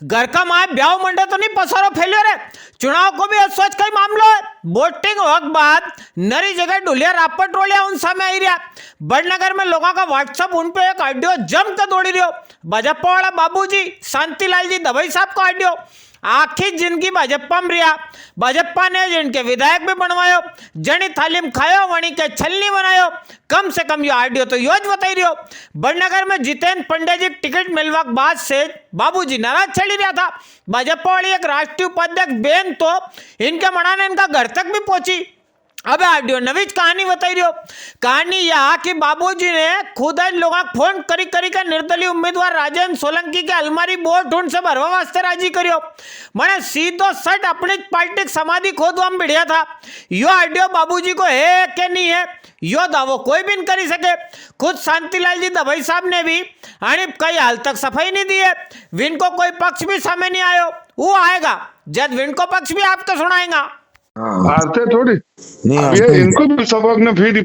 घर का माए ब्याह मंडे तो नहीं पसारो फैलियो रे। चुनाव को भी सोच का ही मामलो है। वोटिंग वक्त बाद नरी जगह डुलिया रापट रोलिया उन सामने आई रहा। बड़नगर में लोगों का व्हाट्सएप उन पे एक ऑडियो जम के दौड़ी रही हो। भाजपा वाला बाबूजी शांतिलाल जी दवाई साहब का ऑडियो आखिर जिनकी भाजपा में रिया। भाजपा ने जिनके विधायक भी बनवायो, जनी थालीम खायो वणी के छलनी बनायो। कम से कम ये ऑडियो तो योज बताई रही हो। बड़नगर में जितेंद्र पंडित जी टिकट मिलवा के बाद से बाबूजी नाराज चली रहा था। भाजपा वाली एक राष्ट्रीय उपाध्यक्ष बेन तो इनके मनाने इनका घर तक भी पहुंची। अब ऑडियो नवीज कहानी बताई रही हो। कहानी यह कि बाबूजी ने खुद लोगों को फोन करी करी का निर्दलीय उम्मीदवार राजेंद्र सोलंकी के अलमारी बोर्ड ढूंढ से भरवा वास्ते राजी करियो। मैंने सीधो सट अपनी पार्टी समाधि खोदवा में बढ़िया था। यो ऑडियो बाबूजी को है कि नहीं है यो दावो कोई भी नहीं करी सके। खुद शांतिलाल जी दवाई साहब ने भी कई हाल तक सफाई नहीं दी है। विन को कोई पक्ष भी सामने नहीं आयो। वो आएगा जब विन को पक्ष भी आपको सुनाएगा। आते थोड़ी अब ये इनको भी सबक ने फिर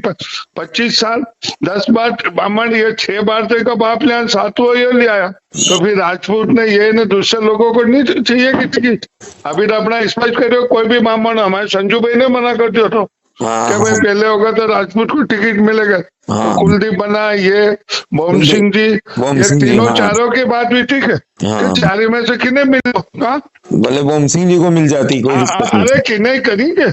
25 साल 10 बार ब्राह्मण ये 6 बार तो का बाप ले 7वां ये ले आया। तो फिर राजपूत ने ये ने दूसरे लोगों को नहीं चाहिए कि टिकट। अभी तो अपना स्पष्ट करो कोई भी ब्राह्मण हमारे संजू भाई ने मना कर दिया तो क्या भाई पहले होगा तो राजपूत को टिकट मिलेगा। तो कुलदीप बना ये मोहन सिंह जी ये तीनों चारों की बात भी ठीक है। चारों में से किन्हें मिले भले मोहन सिंह जी को मिल जाती कोई दिक्कत नहीं। अरे किन्हें करेंगे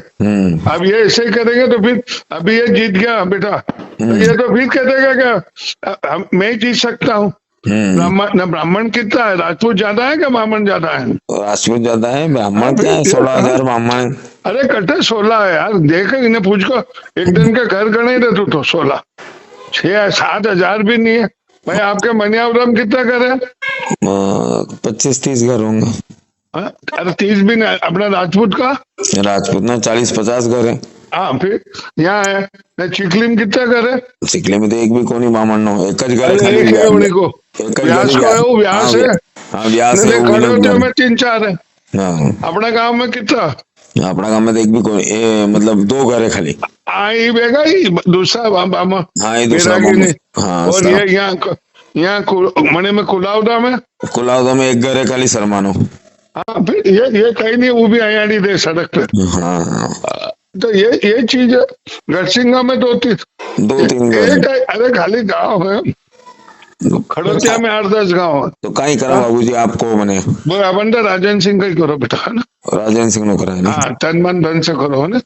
अब ये ऐसे ही करेंगे तो फिर अभी ये जीत गया बेटा तो ये तो फिर कह देगा क्या मैं जीत सकता हूँ। ब्राह्मण कितना है राजपूत ज्यादा है क्या ब्राह्मण ज्यादा है? राजपूत ज्यादा है ब्राह्मण क्या है 16,000 ब्राह्मण। अरे कट्टे 16 है यार देख इन्हें पूछ को एक दिन के घर गणे रहे तू तो 16 6-7 हजार भी नहीं है भाई। आपके मनियावरम कितना घर है? 25-30 घर होंगे। अरे 30 भी नहीं। अपना राजपूत का राजपूत ना 40-50 घर है। हाँ फिर यहाँ है चिखली में कितना घर है? चिखली में तो एक भी कोनी ब्राह्मण नो एक घर व्यास में 3-4 है। अपना गांव में कितना? अपना गांव में तो एक भी कोई मतलब 2 घर है खाली। आई बेगा ही दूसरा बामा और ये यहाँ मणे में कुलाउदा में एक घर है खाली शर्मानो। हाँ फिर ये कहीं नहीं वो भी आया नहीं दे सड़क पे। हाँ तो ये चीज है। गढ़सिंगा में 2-3 अरे खाली गाँव है। खड़ोतिया में 8-10 गाँव है। तो कहीं करा बाबूजी आपको मने अपन तो राजेंद्र सिंह का ही करो बेटा है ना। राजेंद्र सिंह ने करा है ना। हाँ तन मन धन से करो है ना।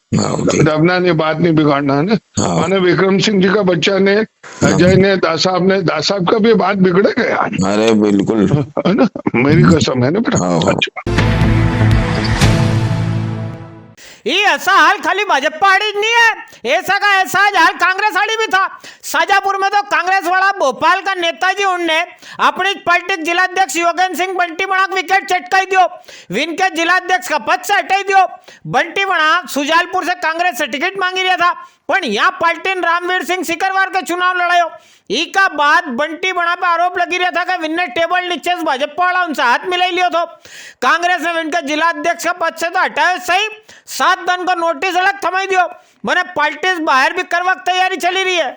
अपना ने बात नहीं बिगाड़ना है ना। मैंने विक्रम सिंह जी का बच्चा ने अजय ने दास साहब का भी बात बिगड़ेगा यार। अरे बिल्कुल है ना मेरी कसम है ना बेटा। ये ऐसा हाल खाली भाजपा आड़ी नहीं है। ऐसा का ऐसा हाल कांग्रेस आड़ी भी था। शाजापुर में तो कांग्रेस वाला भोपाल का नेताजी उनने अपनी पार्टी के जिलाध्यक्ष योगेंद्र सिंह बंटी बणा विकेट चटकाई दियो। विन के जिलाध्यक्ष का पद से हटाई दियो। बंटी बणा सुजालपुर से कांग्रेस से टिकट मांगी रहा था पर यहाँ पार्टी ने रामवीर सिंह सिकरवार के चुनाव लड़ायो। का बाद बंटी बणा पे आरोप लगी रहा था कि विन ने टेबल नीचे से भाजपा वाला उनसे हाथ मिलाई लियो तो कांग्रेस ने विन के जिलाध्यक्ष का पद से तो हटाया सही 7 दिन का नोटिस अलग थमाई दियो। मैंने पार्टी से बाहर भी करवा तैयारी चली रही है।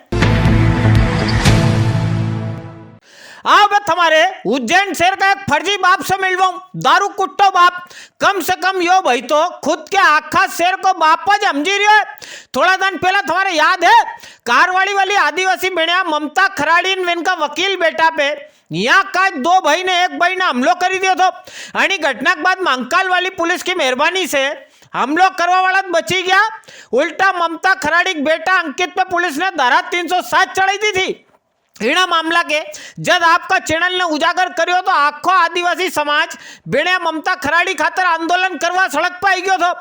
अब हमारे उज्जैन शहर का एक फर्जी बाप से मिलवाऊं दारू कुट्टो बाप। कम से कम यो भाई तो खुद के आखा शेर को बापा समझी रही है। थोड़ा दिन पहले तुम्हारे याद है कारवाड़ी वाली आदिवासी बेड़िया ममता खराड़ी इनका वकील बेटा पे यहाँ का 2 भाई ने एक भाई ने हमलो कर दिया तो घटना के बाद महाकाल वाली पुलिस की मेहरबानी से हमलो करवा वाला बची गया। उल्टा ममता खराड़ी बेटा अंकित पे पुलिस ने धारा 307 चढ़ाई दी थी। इना मामला के जब आपका चैनल ने उजागर करियो तो आखो आदिवासी समाज बेड़िया ममता खराड़ी खातर आंदोलन करवा सड़क पर आई गयो तो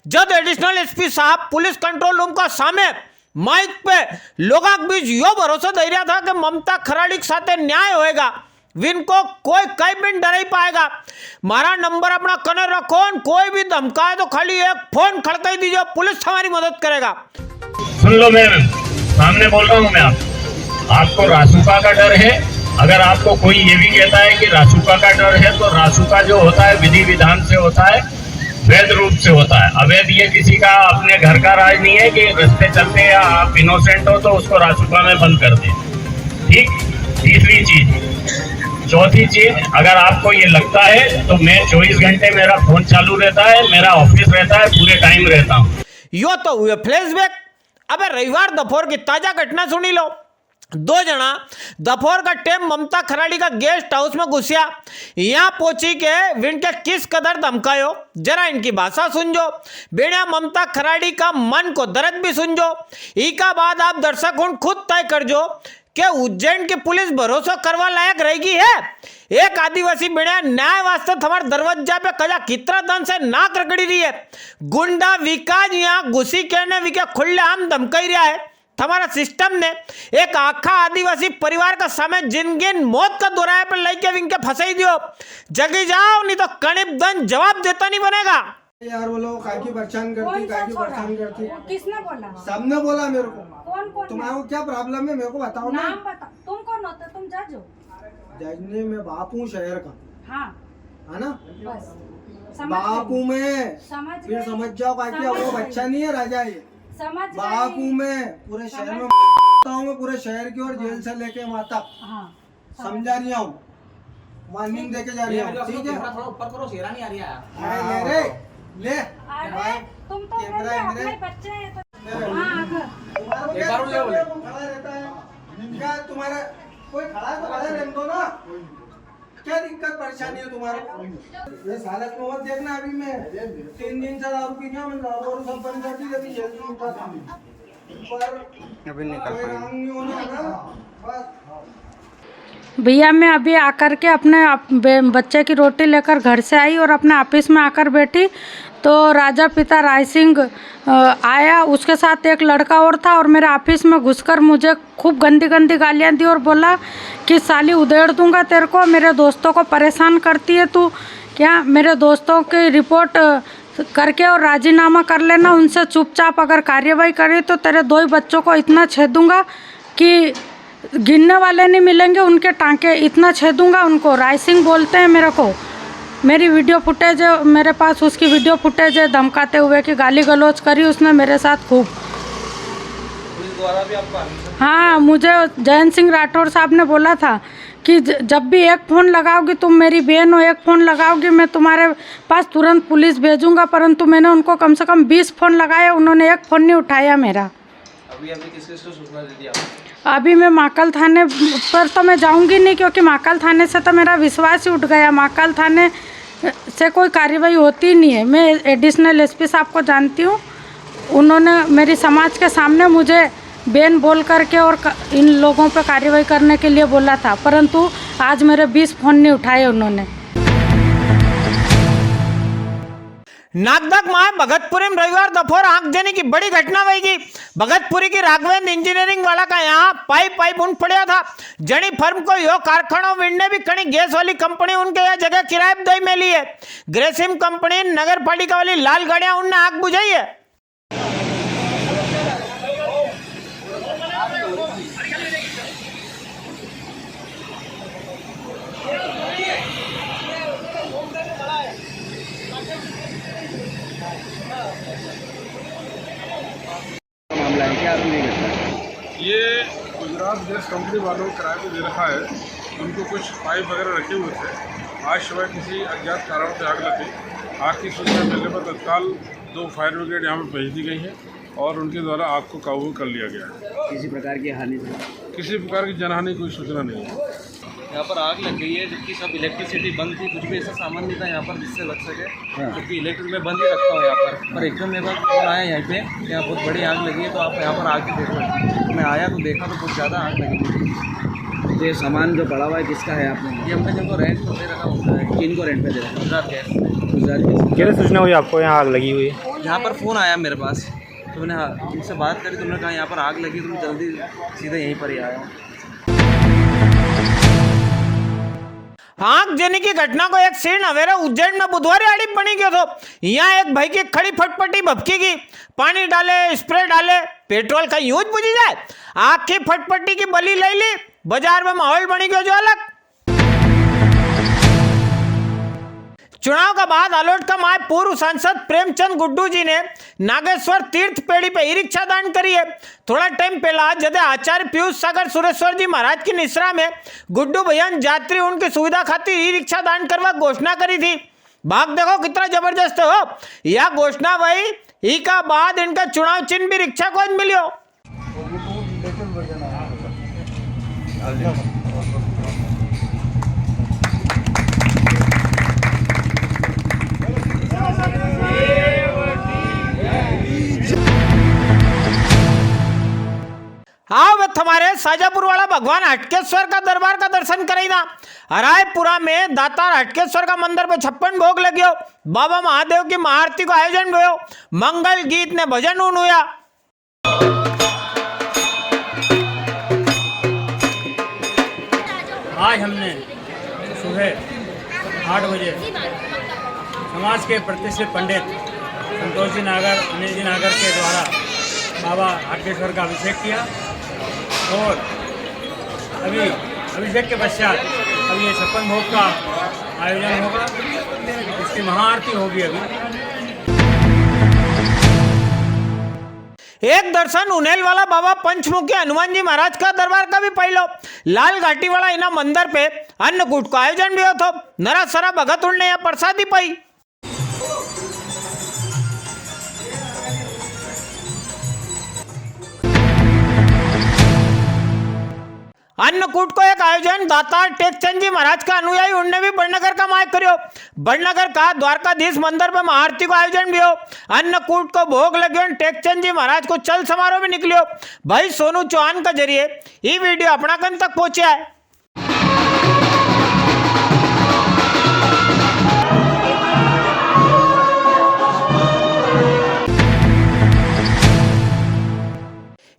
जब एडिशनल एसपी साहब पुलिस कंट्रोल रूम का सामने माइक पे लोगों के बीच यो भरोसा दे रहा था कि ममता खराड़ी के साथ न्याय होएगा। विन को कोई कई भी डर ही पाएगा। मारा नंबर अपना कने रखो कोई भी धमकाए तो खाली एक फोन खड़काई दीजिए पुलिस हमारी मदद करेगा। सुन लो मैं सामने बोल रहा हूँ मैं आपको रासुका का डर है। अगर आपको कोई ये भी कहता है कि रासुका का डर है तो रासुका जो होता है विधि विधान से होता है वैध रूप से होता है। अवैध ये किसी का अपने घर का राज नहीं है कि रास्ते चलते या आप इनोसेंट हो तो उसको रासुका में बंद कर दे। ठीक। तीसरी चीज चौथी चीज, अगर आपको ये लगता है तो मैं 24 घंटे मेरा फोन चालू रहता है, मेरा ऑफिस रहता है, पूरे टाइम रहता हूँ। यो तो हुए फ्लैशबैक। अबे रविवार दोपहर की ताजा घटना सुनी लो। दो जना दोपहर का टाइम ममता खराड़ी का गेस्ट हाउस में घुसिया। यहाँ पहुंची के विनके किस कदर धमकायो, जरा इनकी भाषा सुनजो। बेड़ा ममता खराड़ी का मन को दर्द भी सुनजो। इका बाद आप दर्शक खुद तय करजो कि उज्जैन की पुलिस भरोसा करवा लायक रहेगी है। एक आदिवासी बेड़ा न्याय वास्ते तुम्हारे दरवाजा पे कजा कितना दन से नाक रगड़ी रही है। गुंडा विकास यहाँ घुसी कहने विके खुले आम धमकाई रहा है। हमारा सिस्टम ने एक आखा आदिवासी परिवार का समय जिनगिन मौत का दोराया पर लेके विंके फंसाई दियो। जगी जाओ नहीं तो कणिप दन जवाब देता नहीं बनेगा। यार वो लोग काय की परेशान करती किसने बोला? सबने बोला मेरे को। कौन तुम्हारा क्या प्रॉब्लम है मेरे को बताओ ना। नाम बता। तुम कौन होते? तुम जज हो? जज ने मैं बाप हूँ शहर का, हाँ है ना। बस बाप हूँ मैं, समझ फिर समझ जाओ क्या वो बच्चा नहीं है राजा, ये समझ बाप हूँ मैं। पूरे शहर में मैं पूरे शहर की और जेल से लेके वहाँ तक हाँ समझा रही हूँ, वार्निंग देके जा रही हूँ। ठीक है ऊपर करो, शेरा नहीं आ रही है। अरे ले रे ले अरे तुम तो बोलते हो अपने बच्चे हैं तो हाँ आकर एक बार खड़ा रहता है क्या? तुम्हारा कोई खड़ा है तो खड़ा रहने दो ना। क्या दिक्कत परेशानी है तुम्हारा? ये हालत में मत देखना। अभी मैं 3 दिन से दारू पी गया, मैं दारू सब बंद कर दी, अभी जेल में उठा था पर अभी निकल कोई रंग नहीं होना ना बस। भैया मैं अभी आकर के अपने बच्चे की रोटी लेकर घर से आई और अपने ऑफिस में आकर बैठी तो राजा पिता राय सिंह आया, उसके साथ एक लड़का और था और मेरे ऑफिस में घुसकर मुझे खूब गंदी गंदी गालियाँ दी और बोला कि साली उधेड़ दूंगा तेरे को, मेरे दोस्तों को परेशान करती है तू। क्या मेरे दोस्तों की रिपोर्ट करके और राजीनामा कर लेना, उनसे चुपचाप अगर कार्रवाई करे तो तेरे 2 ही बच्चों को इतना छेदूंगा कि गिनने वाले नहीं मिलेंगे, उनके टांके इतना छेदूंगा उनको। राय सिंह बोलते हैं मेरे को, मेरी वीडियो फुटेज है मेरे पास, उसकी वीडियो फुटेज है धमकाते हुए कि गाली गलौज करी उसने मेरे साथ खूब। हाँ मुझे जयंत सिंह राठौर साहब ने बोला था कि जब भी एक फ़ोन लगाओगी, तुम मेरी बहन हो, एक फ़ोन लगाओगी मैं तुम्हारे पास तुरंत पुलिस भेजूंगा। परंतु मैंने उनको कम से कम 20 फ़ोन लगाए, उन्होंने एक फ़ोन नहीं उठाया मेरा। अभी किस सूचना दे दी? अभी मैं महाकाल थाने पर तो मैं जाऊंगी नहीं, क्योंकि महाकाल थाने से तो मेरा विश्वास ही उठ गया। महाकाल थाने से कोई कार्रवाई होती नहीं है। मैं एडिशनल एसपी साहब को जानती हूँ, उन्होंने मेरी समाज के सामने मुझे बैन बोल करके और इन लोगों पर कार्रवाई करने के लिए बोला था, परंतु आज मेरे 20 फ़ोन नहीं उठाए उन्होंने। नागदक माए भगतपुरी में रविवार दोपहर आंख देने की बड़ी घटना वही। भगतपुरी की राघवेंद्र इंजीनियरिंग वाला का यहाँ पाइप उन पड़ा था। जनी फर्म को यो कारखाना विंडने भी कड़ी गैस वाली कंपनी उनके यहाँ जगह किराए दई में ली है। ग्रेसिम कंपनी नगर पालिका वाली लाल गाड़ियां उनने आग बुझाई है। ये गुजरात गैस कंपनी वालों को किराए पे दे रखा है। उनको कुछ पाइप वगैरह रखे हुए थे। आज सुबह किसी अज्ञात कारण से आग लगी। आग की सूचना मिलने पर तत्काल 2 फायर ब्रिगेड यहाँ पर भेज दी गई है और उनके द्वारा आग को काबू कर लिया गया है। किसी प्रकार की हानि से? किसी प्रकार की जनहानि कोई सूचना नहीं है। यहाँ पर आग लग गई है जबकि सब इलेक्ट्रिसिटी बंद थी, कुछ भी ऐसा सामान नहीं था यहाँ पर जिससे लग सके, क्योंकि इलेक्ट्रिक में बंद ही रखता हूँ यहाँ पर एकदम मेरे पास फोन आया यहाँ पे यहाँ बहुत बड़ी आग लगी है, तो आप यहाँ पर आके देखो। मैं आया तो देखा तो बहुत ज़्यादा आग लगी थी। ये सामान जो पड़ा हुआ है किसका है आपने? ये हमने जिनको रेंट पर दे रखा होता है। किनको रेंट पर दे रखा? गुजरात गैस। क्या सूचना हुई आपको यहाँ आग लगी हुई? यहाँ पर फ़ोन आया मेरे पास, तो मैंने उनसे बात करी, तो उन्होंने कहा यहाँ पर आग लगी, तो मैं जल्दी सीधे यहीं पर ही आया हूँ। आग देने की घटना को एक सीन अवेरा उज्जैन में बुधवार आड़ी बनी गयो तो यहाँ एक भाई की खड़ी फटपटी भपकी की। पानी डाले, स्प्रे डाले, पेट्रोल का यूज बुझी जाए। आग की फटपटी की बलि ले ली, बाजार में माहौल बनी गयो जो अलग। चुनाव का बाद आलोट का माय पूर्व सांसद प्रेमचंद गुड्डू जी ने नागेश्वर तीर्थ पेड़ी पे ई रिक्शा दान करी है। थोड़ा टाइम पहला जदे आचार्य पीयूष सागर सुरेश्वर जी महाराज की निश्रा में गुड्डू भैया यात्री उनकी सुविधा खातिर ई रिक्शा दान करवा घोषणा करी थी। भाग देखो कितना जबरदस्त हो यह घोषणा भाई। ई का बाद इनका चुनाव चिन्ह भी रिक्शा को आज मिलियो। आओ हमारे साजापुर वाला भगवान हटकेश्वर का दरबार का दर्शन करेगा। हरायपुरा में दातार हटकेश्वर का मंदिर पे 56 भोग लगियो। बाबा महादेव की महाआरती को आयोजन हुयो। मंगल गीत ने भजन उन हुआ। आज हमने सुबह 8 बजे समाज के प्रतिष्ठित पंडित संतोष जी नागर, अनिल जी नागर के द्वारा बाबा हटकेश्वर का अभिषेक किया और अभी अभिषेक के पश्चात अभी ये 56 भोग का आयोजन होगा। इसकी महाआरती होगी। अभी एक दर्शन उन्हेल वाला बाबा पंचमुखी हनुमान जी महाराज का दरबार का भी पहलो लाल घाटी वाला इना मंदिर पे अन्नकूट का आयोजन भी हो। नरा सरा भगत उड़ने यहाँ प्रसादी पाई। अन्नकूट को एक आयोजन दातार टेकचंद जी महाराज का अनुयायी उनने भी बड़नगर का मायक करियो। बड़नगर का द्वारकाधीश मंदिर पर महाआरती को आयोजन भी हो। अन्नकूट को भोग लगे टेकचंद जी महाराज को चल समारोह में निकलियो। भाई सोनू चौहान के जरिए ये वीडियो अपना कन तक पहुंचा है।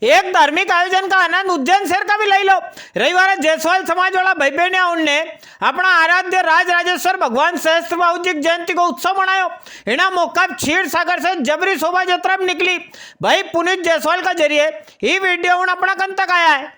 एक धार्मिक आयोजन का आनंद उज्जैन शहर का भी ले लो। रविवार जयसवाल समाज वाला भाई बहन उनने अपना आराध्य राज राजेश्वर भगवान सहस्त्रबाहु जी जयंती को उत्सव मनायो। इना मौका क्षीर सागर से जबरी शोभा यात्रा निकली। भाई पुनीत जयसवाल का जरिए ये वीडियो अपना कन तक आया है।